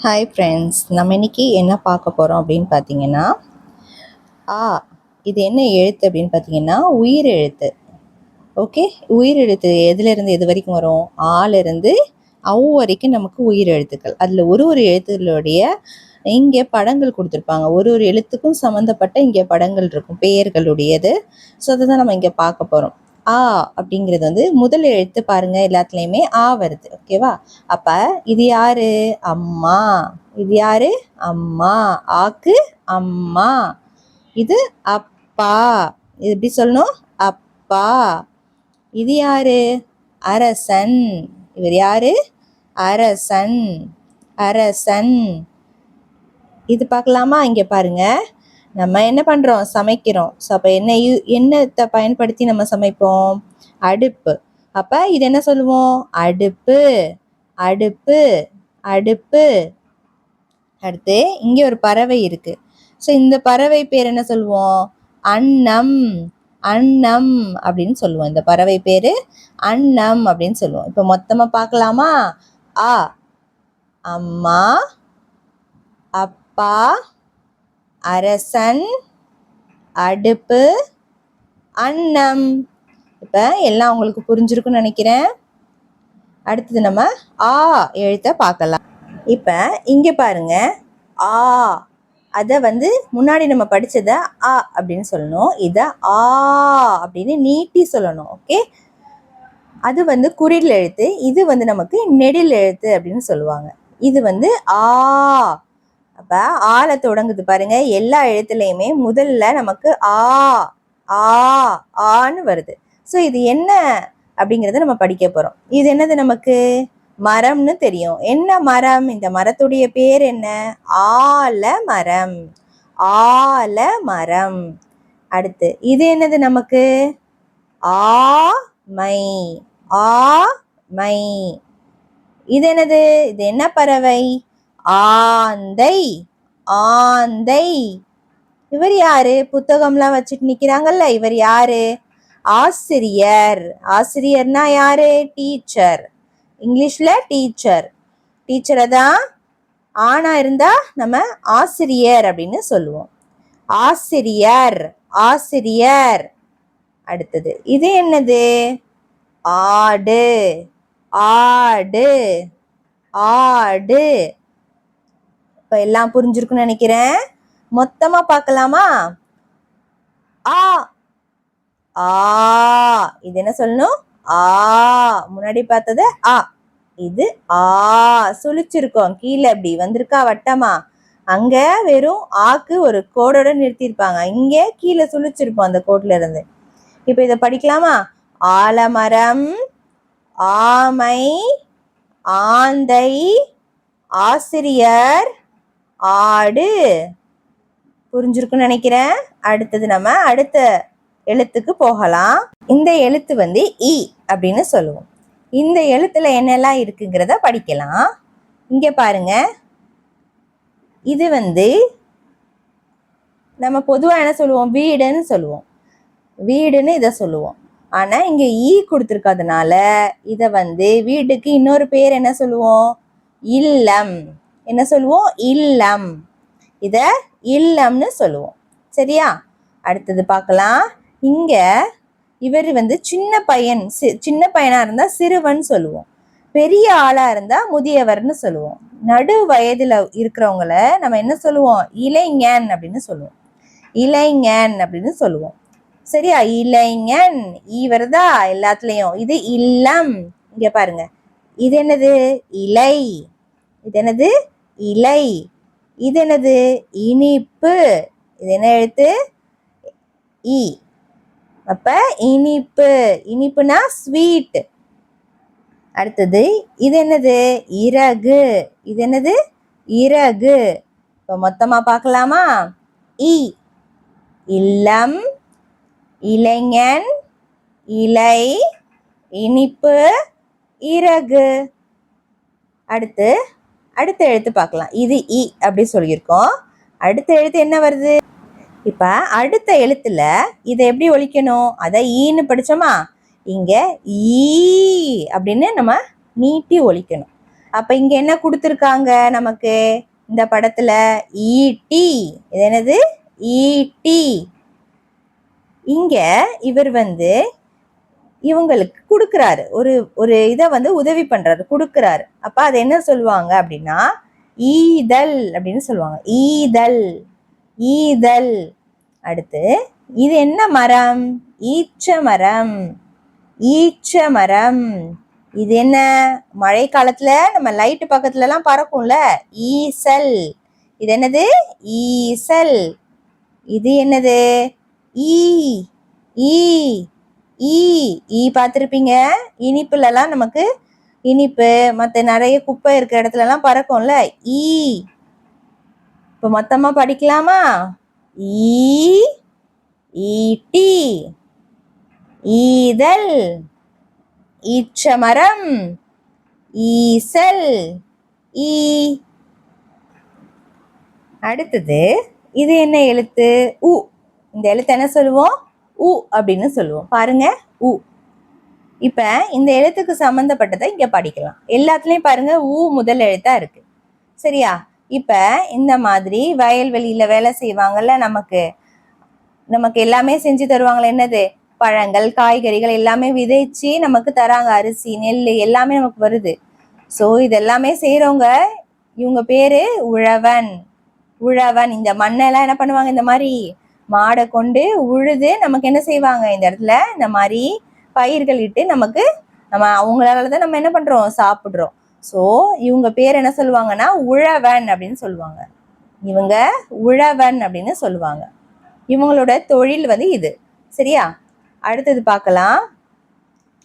Hi friends, நம்ம இன்னைக்கு என்ன பார்க்க போகிறோம் அப்படின்னு பார்த்தீங்கன்னா, ஆ இது என்ன எழுத்து அப்படின்னு பார்த்தீங்கன்னா உயிர் எழுத்து. ஓகே, உயிர் எழுத்து எதுலேருந்து எது வரைக்கும் வரும்? ஆலேருந்து ஔ வரைக்கும் நமக்கு உயிர் எழுத்துக்கள். அதில் ஒரு ஒரு எழுத்துக்களுடைய இங்கே படங்கள் கொடுத்துருப்பாங்க. ஒரு ஒரு எழுத்துக்கும் சம்மந்தப்பட்ட இங்கே படங்கள் இருக்கும், பெயர்களுடையது. ஸோ அதை தான் நம்ம இங்கே பார்க்க போகிறோம். ஆ அப்படிங்கிறது வந்து முதல் எழுத்து பாருங்க, எல்லாத்துலேயுமே ஆ வருது. ஓகேவா? அப்போ இது யாரு? அம்மா. இது யாரு? அம்மா. ஆக்கு அம்மா. இது அப்பா. இது எப்படி சொல்லணும்? அப்பா. இது யாரு? அரசன். இவர் யாரு? அரசன். அரசன். இது பார்க்கலாமா? இங்கே பாருங்க, நம்ம என்ன பண்ணுறோம்? சமைக்கிறோம். ஸோ அப்போ என்னத்தை பயன்படுத்தி நம்ம சமைப்போம்? அடுப்பு. அப்போ இது என்ன சொல்லுவோம்? அடுப்பு. அடுப்பு. அடுப்பு. அடுத்து இங்கே ஒரு பறவை இருக்கு. ஸோ இந்த பறவை பேர் என்ன சொல்லுவோம்? அன்னம். அன்னம் அப்படின்னு சொல்லுவோம். இந்த பறவை பேரு அன்னம் அப்படின்னு சொல்லுவோம். இப்போ மொத்தமா பார்க்கலாமா? ஆ அம்மா, அப்பா, அரசன், அடுப்பு, அன்னம். இப்போ எல்லாம் உங்களுக்கு புரிஞ்சிருக்குன்னு நினைக்கிறேன். அடுத்தது நம்ம ஆ எழுத்தை பார்க்கலாம். இப்போ இங்கே பாருங்க, ஆ அதை வந்து முன்னாடி நம்ம படித்ததை ஆ அப்படின்னு சொல்லணும். இதை ஆ அப்படின்னு நீட்டி சொல்லணும். ஓகே, அது வந்து குறில் எழுத்து, இது வந்து நமக்கு நெடில் எழுத்து அப்படின்னு சொல்லுவாங்க. இது வந்து ஆ. அப்போ ஆல தொடங்குது பாருங்க, எல்லா எழுத்துலையுமே முதல்ல நமக்கு ஆ ஆ ஆன்னு வருது. ஸோ இது என்ன அப்படிங்கிறத நம்ம படிக்க போகிறோம். இது என்னது? நமக்கு மரம்னு தெரியும். என்ன மரம்? இந்த மரத்துடைய பேர் என்ன? ஆல மரம். ஆல மரம். அடுத்து இது என்னது நமக்கு? ஆமை. ஆமை. இது என்னது? இது என்ன பறவை? ஆந்தை. ஆந்தை. இவர் யாரு? புத்தகம்லாம் வச்சுட்டு நிக்கிறாங்கல்ல, இவர் யாரு? ஆசிரியர். ஆசிரியர்னா யாரு? டீச்சர். இங்கிலீஷ்ல டீச்சர். டீச்சரை தான் ஆணா இருந்தா நம்ம ஆசிரியர் அப்படின்னு சொல்லுவோம். ஆசிரியர். ஆசிரியர். அடுத்தது இது என்னது? ஆடு. ஆடு. ஆடு. இப்ப எல்லாம் புரிஞ்சிருக்குன்னு நினைக்கிறேன். மொத்தமா பார்க்கலாமா? ஆ ஆ இது என்ன சொல்லணும்? ஆ. முன்னாடி பார்த்தது ஆ, இது ஆ. சுழிச்சிருக்கோம். கீழே இப்படி வந்திருக்கா வட்டமா? அங்க வெறும் ஆக்கு ஒரு கோடோட நிறுத்தியிருப்பாங்க, இங்கே கீழே சுழிச்சிருப்போம் அந்த கோட்ல இருந்து. இப்ப இதை படிக்கலாமா? ஆலமரம், ஆமை, ஆந்தை, ஆசிரியர், ஆடு. புரிஞ்சிருக்குன்னு நினைக்கிறேன். அடுத்தது நம்ம அடுத்த எழுத்துக்கு போகலாம். இந்த எழுத்து வந்து இ அப்படின்னு சொல்லுவோம். இந்த எழுத்துல என்னெல்லாம் இருக்குங்கிறத படிக்கலாம். இங்க பாருங்க, இது வந்து நம்ம பொதுவா என்ன சொல்லுவோம்? வீடுன்னு சொல்லுவோம். வீடுன்னு இதை சொல்லுவோம். ஆனா இங்க ஈ கொடுத்துருக்கிறதுனால இதை வந்து வீட்டுக்கு இன்னொரு பேர் என்ன சொல்லுவோம்? இல்லம். என்ன சொல்லுவோம்? இல்லம். இத இல்லம்னு சொல்லுவோம். சரியா? அடுத்தது பார்க்கலாம். இங்க இவர் வந்து சின்ன பையன். சின்ன பையனா இருந்தா சிறுவன் சொல்லுவோம். பெரிய ஆளா இருந்தா முதியவர்னு சொல்லுவோம். நடு வயதுல இருக்கிறவங்கள நம்ம என்ன சொல்லுவோம்? இளைஞன் அப்படின்னு சொல்லுவோம். இளைஞன் அப்படின்னு சொல்லுவோம். சரியா? இளைஞன். ஈ வருதா எல்லாத்துலயும்? இது இல்லம். இங்க பாருங்க, இது என்னது? இலை. இது என்னது? இலை. இது என்னது? இனிப்பு. இது என்ன எழுத்து? இ. அப்ப இனிப்பு. இனிப்புனா ஸ்வீட். அடுத்தது இது என்னது? இறகு. இது என்னது? இறகு. இப்ப மொத்தமா பார்க்கலாமா? இ இல்லம், இளைஞன், இலை, இனிப்பு, இறகு. அடுத்த எழுத்து பார்க்கலாம். இது இ அப்படி சொல்லியிருக்கோம். அடுத்த எழுத்து என்ன வருது? இப்ப அடுத்த எழுத்துல இதை எப்படி ஒலிக்கணும்? அதை ஈன்னு படிச்சோமா, இங்க ஈ அப்படின்னு நம்ம நீட்டி ஒலிக்கணும். அப்ப இங்க என்ன கொடுத்துருக்காங்க நமக்கு இந்த படத்துல? ஈட்டி. இது என்னது? ஈட்டி. இங்க இவர் இவங்களுக்கு கொடுக்குறாரு, ஒரு ஒரு இதை உதவி பண்றாரு, கொடுக்குறாரு. அப்ப அது என்ன சொல்லுவாங்க அப்படின்னா ஈதல் அப்படின்னு சொல்லுவாங்க. ஈதல், ஈதல். அடுத்து இது என்ன மரம்? ஈச்ச மரம், ஈச்ச மரம். இது என்ன? மழை காலத்துல நம்ம லைட் பக்கத்துல எல்லாம் பறக்கும்ல, ஈசல். இது என்னது? ஈசல். இது என்னது? ஈ, ஈ, ஈ. ஈ பார்த்திருப்பீங்க, இனிப்புல எல்லாம் நமக்கு இனிப்பு மற்ற நிறைய குப்பை இருக்கிற இடத்துல எல்லாம் பறக்கும்ல, ஈ. இப்ப மொத்தமா படிக்கலாமா? ஈ, ஈட்டி, ஈதல், ஈச்சமரம், ஈசல், ஈ. அடுத்தது இது என்ன எழுத்து? உ. இந்த எழுத்து என்ன சொல்லுவோம்? உ அப்படின்னு சொல்லுவோம். பாருங்க, உ. இப்ப இந்த எழுத்துக்கு சம்பந்தப்பட்டதை இங்க படிக்கலாம். எல்லாத்துலயும் பாருங்க உ முதல் எழுத்தா இருக்கு. சரியா? இப்ப இந்த மாதிரி வயல்வெளியில வேலை செய்வாங்கல்ல, நமக்கு எல்லாமே செஞ்சு தருவாங்களே, என்னது? பழங்கள், காய்கறிகள் எல்லாமே விதைச்சு நமக்கு தராங்க. அரிசி, நெல் எல்லாமே நமக்கு வருது. ஸோ இதெல்லாமே செய்யறவங்க, இவங்க பேரு உழவன். உழவன். இந்த மண்ணெல்லாம் என்ன பண்ணுவாங்க? இந்த மாதிரி மாடை கொண்டு உழுது நமக்கு என்ன செய்வாங்க? இந்த இடத்துல இந்த மாதிரி பயிர்கள் இட்டு நம்ம அவங்களாலதான் நம்ம என்ன பண்றோம்? சாப்பிடுறோம். ஸோ இவங்க பேர் என்ன சொல்லுவாங்கன்னா உழவன் அப்படின்னு சொல்லுவாங்க. இவங்க உழவன் அப்படின்னு சொல்லுவாங்க. இவங்களோட தொழில் இது. சரியா? அடுத்தது பார்க்கலாம்.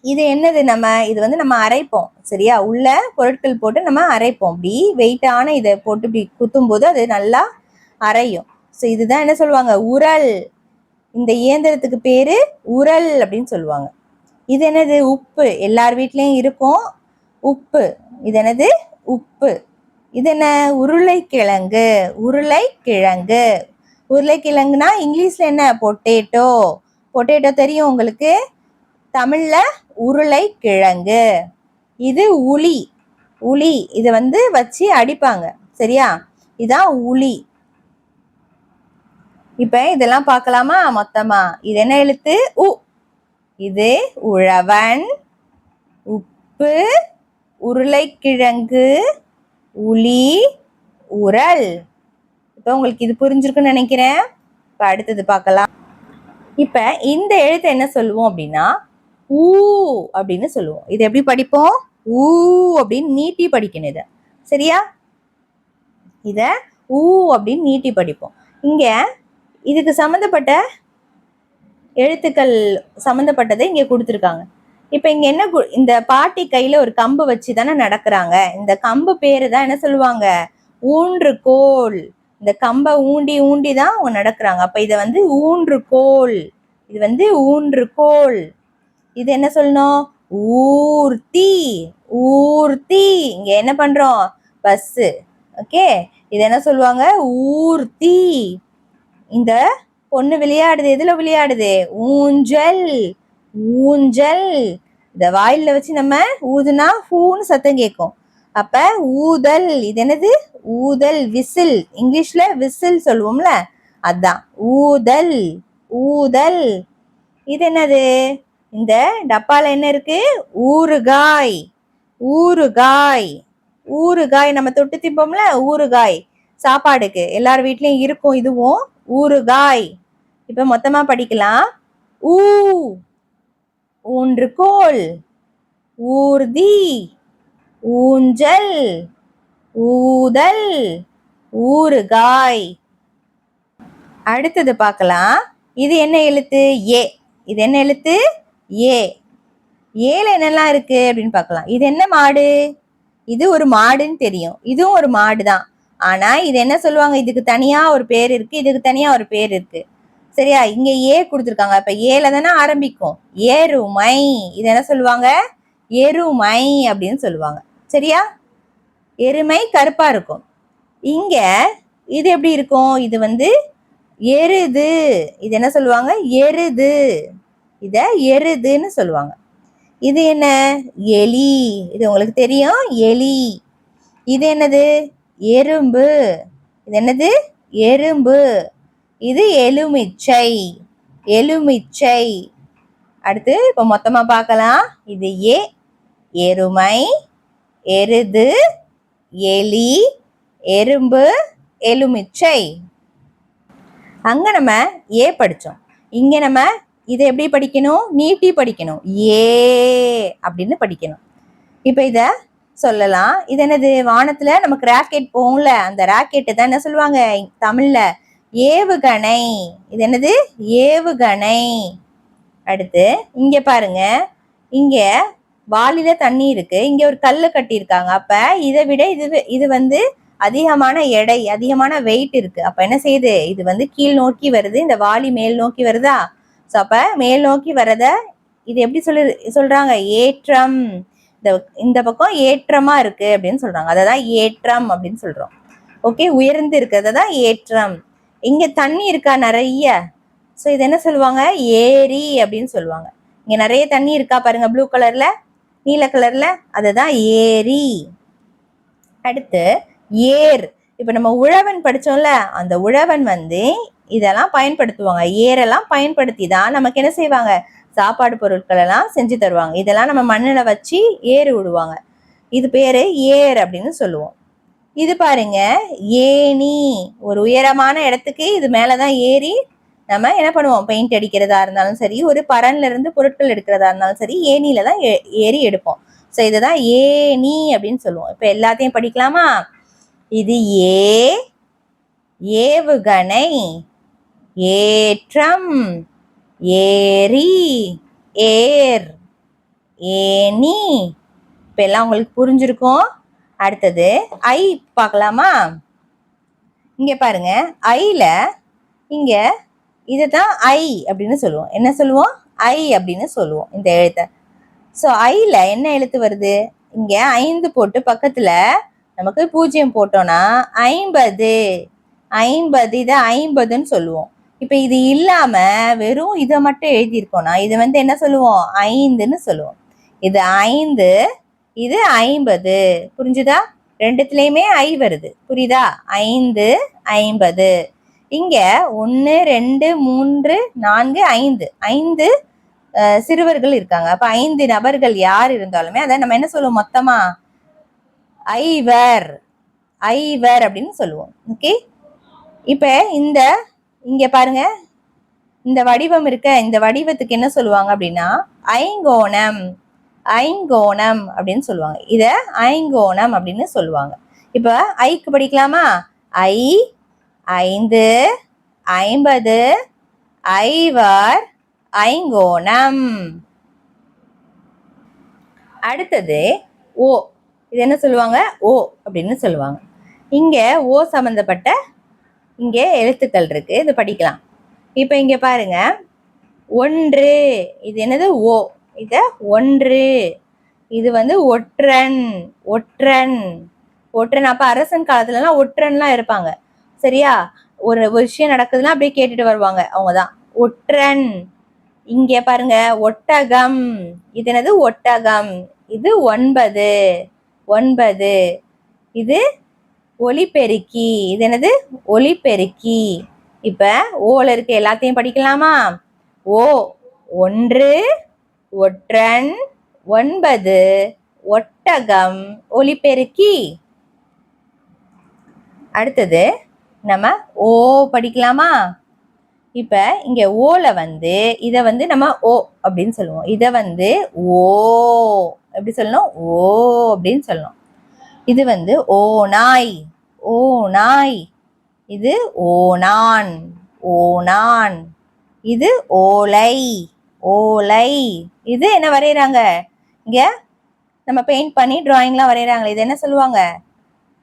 இது என்னது? இது நம்ம அரைப்போம். சரியா? உள்ள பொருட்கள் போட்டு நம்ம அரைப்போம். இப்படி வெயிட்டான இதை போட்டு இப்படி குத்தும் போது அது நல்லா அரையும். ஸோ இதுதான் என்ன சொல்லுவாங்க? உரல். இந்த இயந்திரத்துக்கு பேரு உரல் அப்படின்னு சொல்லுவாங்க. இது என்னது? உப்பு. எல்லார் வீட்லயும் இருக்கும் உப்பு. இது என்னது? உப்பு. இது என்ன? உருளைக்கிழங்கு. உருளைக்கிழங்கு. உருளைக்கிழங்குனா இங்கிலீஷ்ல என்ன? பொட்டேட்டோ. பொட்டேட்டோ தெரியும் உங்களுக்கு? தமிழ்ல உருளைக்கிழங்கு. இது உளி. உளி. இதை வச்சு அடிப்பாங்க. சரியா? இதான் உளி. இப்ப இதெல்லாம் பார்க்கலாமா மொத்தமா? இது என்ன எழுத்து? உ. இது உழவன், உப்பு, உருளைக்கிழங்கு, உளி, உரல். இப்ப உங்களுக்கு இது புரிஞ்சிருக்குன்னு நினைக்கிறேன். இப்ப அடுத்தது பார்க்கலாம். இப்ப இந்த எழுத்தை என்ன சொல்லுவோம் அப்படின்னா ஊ அப்படின்னு சொல்லுவோம். இது எப்படி படிப்போம்? ஊ அப்படின்னு நீட்டி படிக்கணும் இத. சரியா? இத ஊ அப்படின்னு நீட்டி படிப்போம். இங்க இதுக்கு சம்பந்தப்பட்ட எழுத்துக்கள் சம்பந்தப்பட்டதை இங்க கொடுத்துருக்காங்க. இப்ப இங்க என்ன? இந்த பாட்டி கையில ஒரு கம்பு வச்சு தானே நடக்கிறாங்க. இந்த கம்பு பேரு தான் என்ன சொல்லுவாங்க? ஊன்றுகோல். இந்த கம்பை ஊண்டி ஊண்டி தான் அவங்க நடக்கிறாங்க. அப்ப இதை ஊன்றுகோல். இது ஊன்றுகோல். இது என்ன சொல்லணும்? ஊர்த்தி. ஊர்த்தி. இங்க என்ன பண்றோம்? பஸ். ஓகே. இது என்ன சொல்லுவாங்க? ஊர்த்தி. இந்த பொண்ணு விளையாடுது. எதுல விளையாடுது? ஊஞ்சல். ஊஞ்சல். இந்த வாயில வச்சு நம்ம ஊதுனா ஃபூன்னு சத்தம் கேட்கும். அப்ப ஊதல். இது என்னது? ஊதல். விசில். இங்கிலீஷ்ல விசில் சொல்லுவோம்ல, அதான் ஊதல். ஊதல். இது என்னது? இந்த டப்பால என்ன இருக்கு? ஊறுகாய். ஊறுகாய். ஊறுகாய் நம்ம தொட்டு திப்போம்ல, ஊறுகாய். சாப்பாடுக்கு எல்லார் வீட்லயும் இருக்கும் இதுவும். ஊறுகாய். இப்ப மொத்தமா படிக்கலாம். ஊ, ஊன்றுகோல், ஊர்தி, ஊஞ்சல், ஊதல், ஊறுகாய். அடுத்தது பார்க்கலாம். இது என்ன எழுத்து? ஏ. இது என்ன எழுத்து? ஏ. ஏல என்னெல்லாம் இருக்கு அப்படின்னு பார்க்கலாம். இது என்ன மாடு? இது ஒரு மாடுன்னு தெரியும். இதுவும் ஒரு மாடு தான். ஆனா இது என்ன சொல்லுவாங்க? இதுக்கு தனியா ஒரு பேர் இருக்கு, இதுக்கு தனியா ஒரு பேர் இருக்கு. சரியா? இங்க ஏ கொடுத்துருக்காங்க. அப்ப ஏல தானே ஆரம்பிக்கும். எருமை. இது என்ன சொல்லுவாங்க? எருமை அப்படின்னு சொல்லுவாங்க. சரியா? எருமை கருப்பா இருக்கும். இங்க இது எப்படி இருக்கும்? இது எருது. இது என்ன சொல்லுவாங்க? எருது. இத எருதுன்னு சொல்லுவாங்க. இது என்ன? எலி. இது உங்களுக்கு தெரியும், எலி. இது என்னது? எறும்பு. இது என்னது? எறும்பு. இது எலுமிச்சை. எலுமிச்சை. அடுத்து இப்ப மொத்தமா பார்க்கலாம். இது எருமை, எருது, எலி, எறும்பு, எலுமிச்சை. அங்க நம்ம படிச்சோம். இங்க நம்ம இதை எப்படி படிக்கணும்? நீட்டி படிக்கணும். அப்படின்னு படிக்கணும். இப்ப இத சொல்லலாம். இது என்னது? வானத்துல நமக்கு ராக்கெட் போகும்ல, அந்த ராக்கெட்டு தான் என்ன சொல்லுவாங்க தமிழ்ல? ஏவுகணை. இது என்னது? ஏவுகணை. அடுத்து இங்க பாருங்க, இங்க வாளில தண்ணி இருக்கு, இங்க ஒரு கல்லு கட்டியிருக்காங்க. அப்ப இதை விட இது வந்து அதிகமான எடை, அதிகமான வெயிட் இருக்கு. அப்ப என்ன செய்யுது? இது வந்து கீழ் நோக்கி வருது, இந்த வாளி மேல் நோக்கி வருதா? ஸோ அப்ப மேல் நோக்கி வரத இது எப்படி சொல்றாங்க? ஏற்றம். இந்த பக்கம் ஏற்றமா இருக்கு அப்படின்னு சொல்றாங்க. அததான் ஏற்றம் அப்படின்னு சொல்றோம். ஓகே, உயர்ந்து இருக்கிறது தான் ஏற்றம். இங்க தண்ணி இருக்கா நிறைய? ஸோ இது என்ன சொல்லுவாங்க? ஏரி அப்படின்னு சொல்லுவாங்க. இங்க நிறைய தண்ணி இருக்கா பாருங்க, ப்ளூ கலர்ல, நீல கலர்ல, அதுதான் ஏரி. அடுத்து ஏர். இப்ப நம்ம உழவன் படிச்சோம்ல, அந்த உழவன் வந்து இதெல்லாம் பயன்படுத்துவாங்க. ஏரெல்லாம் பயன்படுத்தி தான் நமக்கு என்ன செய்வாங்க? சாப்பாடு பொருட்கள் எல்லாம் செஞ்சு தருவாங்க. இதெல்லாம் நம்ம மண்ணில வச்சு ஏறு விடுவாங்க. இது பேரு ஏர் அப்படின்னு சொல்லுவோம். இது பாருங்க, ஏணி. ஒரு உயரமான இடத்துக்கு இது மேலதான் ஏறி நம்ம என்ன பண்ணுவோம்? பெயிண்ட் அடிக்கிறதா இருந்தாலும் சரி, ஒரு பரன்ல இருந்து பொருட்கள் எடுக்கிறதா இருந்தாலும் சரி, ஏணியில தான் ஏறி எடுப்போம். ஸோ இதுதான் ஏணி அப்படின்னு சொல்லுவோம். இப்ப எல்லாத்தையும் படிக்கலாமா? இது ஏவுகணை, ஏற்றம், ஏரி, ஏர், ஏணி. இப்ப எல்லாம் உங்களுக்கு புரிஞ்சிருக்கும். அடுத்தது ஐ பார்க்கலாமா? இங்க பாருங்க, ஐல இங்க இதுதான் ஐ அப்படின்னு சொல்லுவோம். என்ன சொல்லுவோம்? ஐ அப்படின்னு சொல்லுவோம் இந்த எழுத்தை. ஸோ ஐல என்ன எழுத்து வருது? இங்க 5 போட்டு பக்கத்துல நமக்கு 0 போட்டோம்னா 50. 50, இதை 50ன்னு சொல்லுவோம். இப்ப இது இல்லாம வெறும் இதை மட்டும் எழுதியிருக்கோம்னா இது வந்து என்ன சொல்லுவோம்? 5ன்னு சொல்லுவோம். இது 5, இது 50. புரிஞ்சுதா? ரெண்டுத்துலயுமே ஐ வருது. புரியுதா? 5, 50. இங்க 1, 2, 3, 4, 5 5 சிறுவர்கள் இருக்காங்க. அப்ப 5 நபர்கள் யார் இருந்தாலுமே அதை நம்ம என்ன சொல்லுவோம்? மொத்தமா ஐவர், ஐவர் அப்படின்னு சொல்லுவோம். ஓகே, இப்ப இங்க பாருங்க, இந்த வடிவம் இருக்க, இந்த வடிவத்துக்கு என்ன சொல்லுவாங்க அப்படின்னா ஐங்கோணம். ஐங்கோணம் அப்படின்னு சொல்லுவாங்க. இத ஐங்கோணம் அப்படின்னு சொல்லுவாங்க. இப்ப ஐக்கு படிக்கலாமா? ஐ, 5, 50, ஐவர், ஐங்கோணம். அடுத்தது ஓ. இது என்ன சொல்லுவாங்க? ஓ அப்படின்னு சொல்லுவாங்க. இங்க ஓ சம்பந்தப்பட்ட இங்க எழுத்துக்கள் இருக்கு, இது படிக்கலாம். இப்ப இங்க பாருங்க, 1. இது என்னது? ஓ. இத 1. இது வந்து ஒற்றன். ஒற்றன், ஒற்றன். அப்ப அரசன் காலத்துல எல்லாம் ஒற்றன்லாம் இருப்பாங்க. சரியா? ஒரு விஷயம் நடக்குதுன்னா அப்படியே கேட்டுட்டு வருவாங்க, அவங்கதான் ஒற்றன். இங்க பாருங்க, ஒட்டகம். இது என்னது? ஒட்டகம். இது 9. 9. இது ஒலிபெருக்கி. இது என்னது? ஒலிபெருக்கி. இப்ப ஓல இருக்க எல்லாத்தையும் படிக்கலாமா? ஓ 1, ஒற்றன், 9, ஒட்டகம், ஒலிபெருக்கி. அடுத்தது நம்ம ஓ படிக்கலாமா? இப்ப இங்க ஓல வந்து இத வந்து நம்ம ஓ அப்படின்னு சொல்லுவோம். இத வந்து ஓ எப்படி சொல்லணும்? ஓ அப்படின்னு சொல்லணும். இது வந்து ஓநாய். ஓநாய். இது ஓணான். ஓணான். இது ஓலை. ஓலை. இது என்ன வரையறாங்க? இங்க நம்ம பெயிண்ட் பண்ணி டிராயிங்லாம் வரையறாங்க. இது என்ன சொல்லுவாங்க?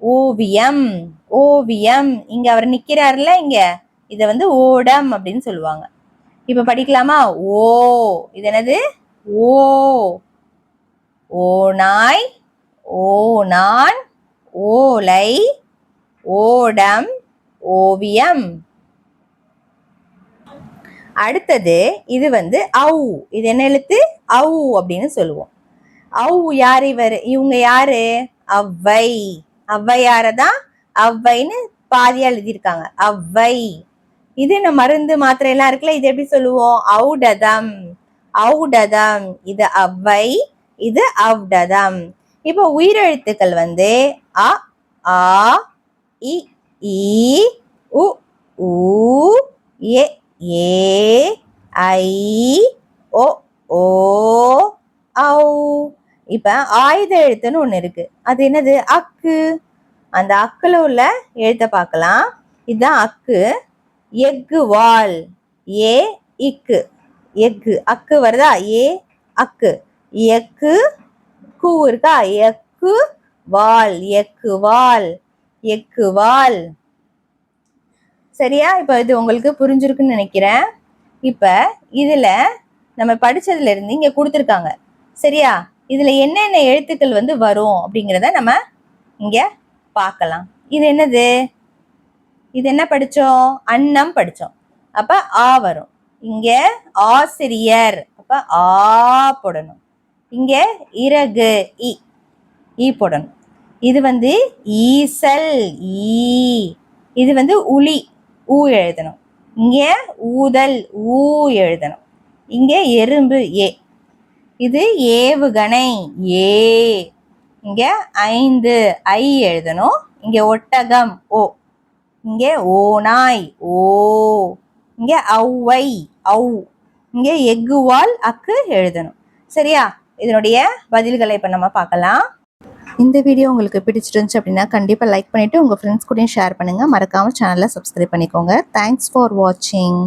ஓவியம். ஓவியம். இங்க அவர் நிக்கிறாருல, இங்க இத வந்து ஓடம் அப்படின்னு சொல்லுவாங்க. இப்ப படிக்கலாமா? ஓ. இது என்னது? ஓ. ஓநாய், ஓணான், ஓலை, ஓடம், ஓவியம். அடுத்தது இது வந்து ஔ. இது என்ன எழுத்து? ஔ அப்படின்னு சொல்லுவோம். ஔ யார்? இவர், இவங்க யாரு? அவ்வை. ஔவையாரை தான் ஔவைன்னு பாதியா எழுதியிருக்காங்க. ஔவை. இது இந்த மருந்து மாத்திரை எல்லாம் இருக்குல்ல, இது எப்படி சொல்லுவோம்? ஔடதம். ஔடதம். இது ஔவை, இது ஔடதம். இப்போ உயிரெழுத்துக்கள் வந்து அ, ஆ, இ, ஈ, உ, ஊ, எ, ஏ, ஐ, ஓ, ஓ, ஔ. இப்ப ஆயுத எழுத்துன்னு ஒண்ணு இருக்கு. அது என்னது? அக்கு. அந்த அக்குல உள்ள எழுத்தை பார்க்கலாம். இதுதான் அக்கு. எஃகு வால். ஏ இக்கு. எஃகு அக்கு வருதா? ஏ அக்கு. எக்கு கூ இருக்கா? எக்கு வால். எக்கு வால். எக்கு வால். சரியா? இப்ப இது உங்களுக்கு புரிஞ்சிருக்குன்னு நினைக்கிறேன். இப்ப இதுல நம்ம படிச்சதுல இருந்து இங்க கொடுத்துருக்காங்க. சரியா? இதுல என்னென்ன எழுத்துக்கள் வந்து வரும் அப்படிங்கிறத நம்ம இங்க பார்க்கலாம். இது என்னது? இது என்ன படிச்சோம்? அன்னம் படிச்சோம். அப்ப ஆ வரும். இங்க ஆசிரியர். அப்ப ஆ போடணும். இங்க இறகு இ, ஈ போடணும். இது வந்து ஈசல் ஈ. இது வந்து உளி ஊ எழுதணும். இங்க ஊதல் ஊ எழுதணும். இங்க எறும்பு ஏ. இது ஏவுகணை ஏ. இங்க 5 ஐ எழுதணும். இங்க ஒட்டகம் ஓ. இங்க ஓநாய் ஓ. இங்க ஔவை ஔ. இங்க எஃகுவால் அக்கு எழுதணும். சரியா? இதனுடைய பதில்களை இப்ப நம்ம பார்க்கலாம். இந்த வீடியோ உங்களுக்கு பிடிச்சிருந்துச்சு அப்படின்னா கண்டிப்பா லைக் பண்ணிட்டு உங்க ஃப்ரெண்ட்ஸ் கூடயும் ஷேர் பண்ணுங்க. மறக்காம சேனலை சப்ஸ்கிரைப் பண்ணிக்கோங்க. தேங்க்ஸ் ஃபார் வாட்சிங்.